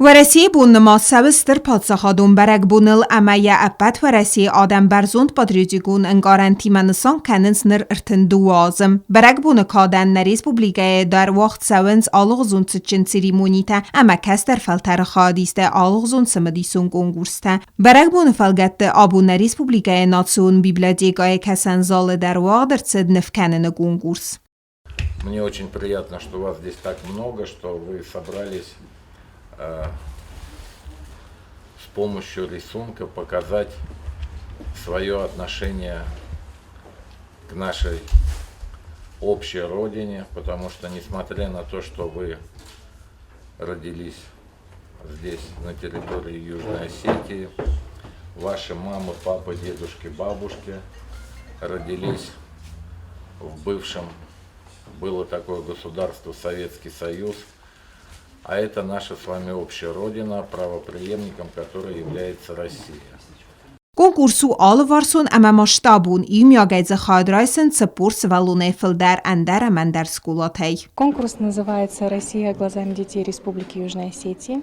ورسی بون ما سوستر پادساخادون برگ بونل امایه اپت ورسی آدم برزوند پادریجیگون انگارن تیمنسان کننس نر ارتن دوازم برگ بون کادن نریز پوبلیگه در وقت سونس آلغزون سچن سیریمونیتا اما کس در فلتر خادیسته آلغزون سمدیسون گونگورسته برگ بون فلگت آبو نریز پوبلیگه ناتسون بیبلادیگای کسن زال در واقع در صد نفکنن گونگورس. Мне очень приятно, что вас здесь так много, что вы собрались с помощью рисунка показать свое отношение к нашей общей родине, потому что несмотря на то, что вы родились здесь, на территории Южной Осетии, ваши мамы, папы, дедушки, бабушки родились в бывшем, было такое государство Советский Союз, а это наша с вами общая родина, правопреемником которой является Россия. Конкурсу Алварсон اما مشتابون имягайза хадрайсен цепурс валуне филдар андара мандar скулатей. Конкурс называется «Россия глазами детей Республики Южной Осетии».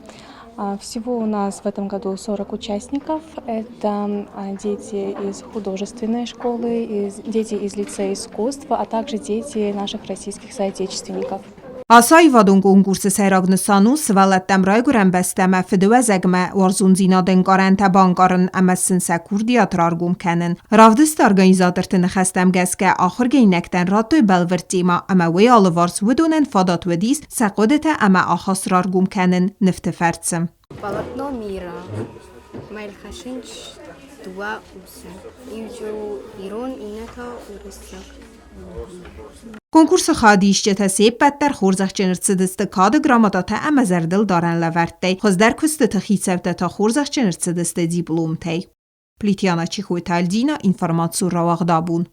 Всего у нас в этом году 40 участников. Это дети из художественной школы, дети из лицея искусства, а также дети наших российских соотечественников. Asay vadun konkursu seragnısanus valettem rayguren besteme fidwezegme warzunzina dengarente bangarın emessin sekurdiya trargum kenin. Ravdist organizatörtün xestem gezke axır geynekten ratı belvertima ama ve alıvars vidunen fadat vedis sekodete ama axasrargum kenin niftefertsim. Полотно мира. Майлхашинч два уса. Ирон инета урысак. کنکورس خادیش چه تسیب بدتر خورزخ چنرسدست کاد گراماتات اما زردل دارن لورتی خوز در کست تخیصفته تا خورزخ چنرسدست دیبلوم تی. پلیتیانا چی خوی تالدینا اینفرماتسو رواق دابون.